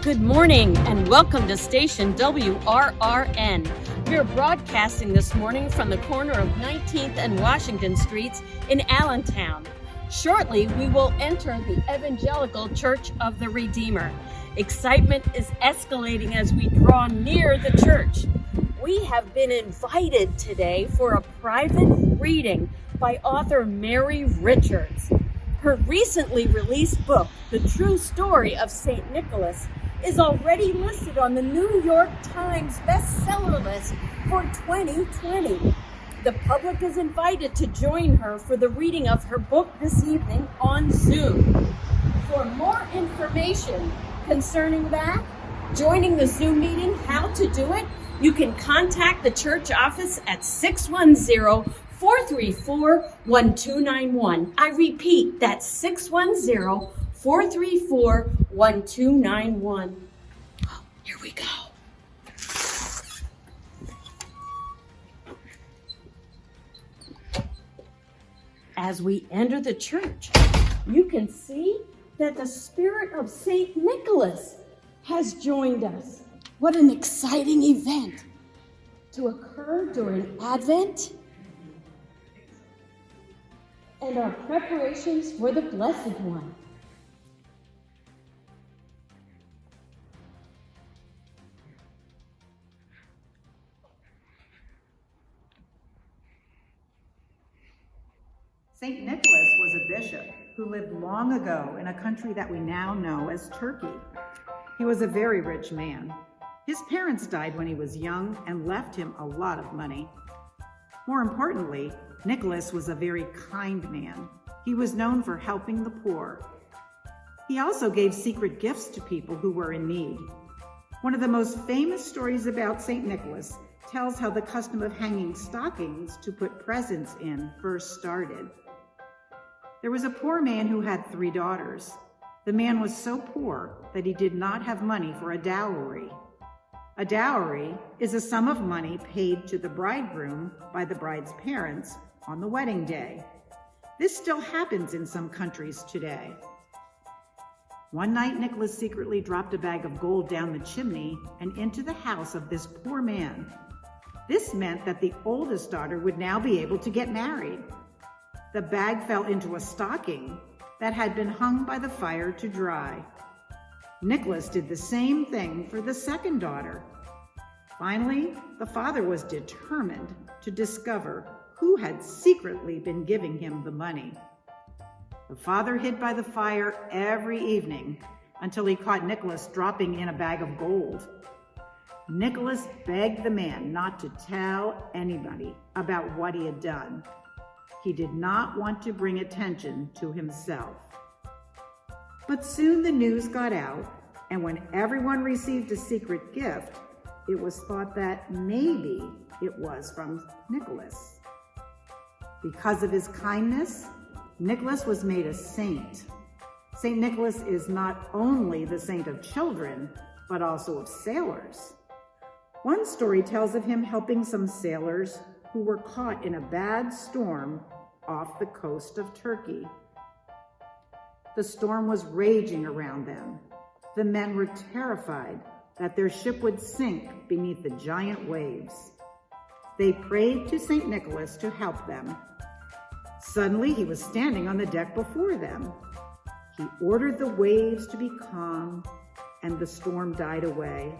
Good morning and welcome to station WRRN. We're broadcasting this morning from the corner of 19th and Washington Streets in Allentown. Shortly, we will enter the Evangelical Church of the Redeemer. Excitement is escalating as we draw near the church. We have been invited today for a private reading by author Mary Richards. Her recently released book, The True Story of St. Nicholas, is already listed on the New York Times bestseller list for 2020. The public is invited to join her for the reading of her book this evening on Zoom. For more information concerning that, joining the Zoom meeting, how to do it, you can contact the church office at 610-434-1291. I repeat, that's 610-434-1291. Here we go. As we enter the church, you can see that the spirit of St. Nicholas has joined us. What an exciting event to occur during Advent and our preparations for the Blessed One. St. Nicholas was a bishop who lived long ago in a country that we now know as Turkey. He was a very rich man. His parents died when he was young and left him a lot of money. More importantly, Nicholas was a very kind man. He was known for helping the poor. He also gave secret gifts to people who were in need. One of the most famous stories about St. Nicholas tells how the custom of hanging stockings to put presents in first started. There was a poor man who had 3 daughters. The man was so poor that he did not have money for a dowry. A dowry is a sum of money paid to the bridegroom by the bride's parents on the wedding day. This still happens in some countries today. One night, Nicholas secretly dropped a bag of gold down the chimney and into the house of this poor man. This meant that the oldest daughter would now be able to get married. The bag fell into a stocking that had been hung by the fire to dry. Nicholas did the same thing for the second daughter. Finally, the father was determined to discover who had secretly been giving him the money. The father hid by the fire every evening until he caught Nicholas dropping in a bag of gold. Nicholas begged the man not to tell anybody about what he had done. He did not want to bring attention to himself. But soon the news got out, and when everyone received a secret gift, it was thought that maybe it was from Nicholas. Because of his kindness, Nicholas was made a saint. St. Nicholas is not only the saint of children, but also of sailors. One story tells of him helping some sailors who were caught in a bad storm off the coast of Turkey. The storm was raging around them. The men were terrified that their ship would sink beneath the giant waves. They prayed to St. Nicholas to help them. Suddenly, he was standing on the deck before them. He ordered the waves to be calm, and the storm died away.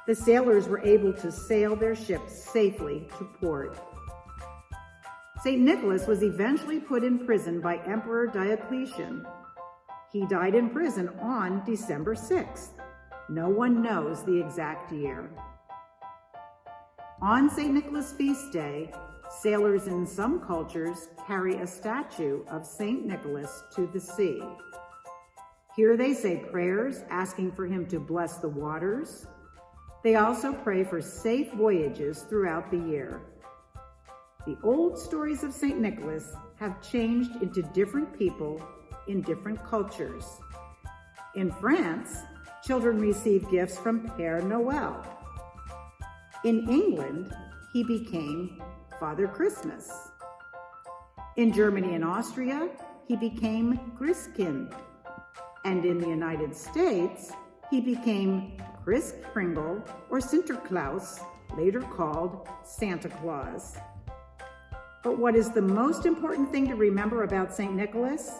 The sailors were able to sail their ships safely to port. St. Nicholas was eventually put in prison by Emperor Diocletian. He died in prison on December 6th. No one knows the exact year. On St. Nicholas' feast day, sailors in some cultures carry a statue of St. Nicholas to the sea. Here they say prayers asking for him to bless the waters. They also pray for safe voyages throughout the year. The old stories of St. Nicholas have changed into different people in different cultures. In France, children receive gifts from Père Noël. In England, he became Father Christmas. In Germany and Austria, he became Christkind. And in the United States, he became Kris Kringle, or Sinterklaas, later called Santa Claus. But what is the most important thing to remember about St. Nicholas?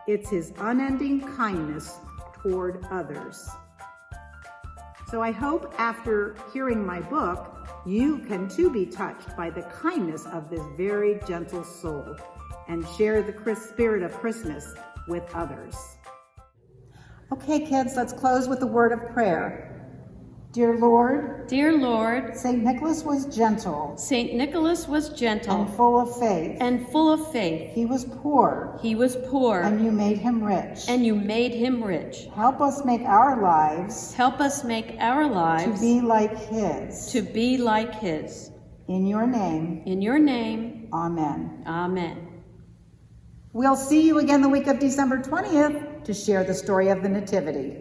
It's his unending kindness toward others. So I hope after hearing my book, you can too be touched by the kindness of this very gentle soul and share the spirit of Christmas with others. Okay, kids, let's close with a word of prayer. Dear Lord, St. Nicholas was gentle Nicholas was gentle and full of faith. and full of faith. He was poor, He was poor, and you made him rich. and you made him rich. Help us make our lives Help us make our to lives be like his. to be like his. In your name, In your name, amen. amen. We'll see you again the week of December 20th to share the story of the Nativity.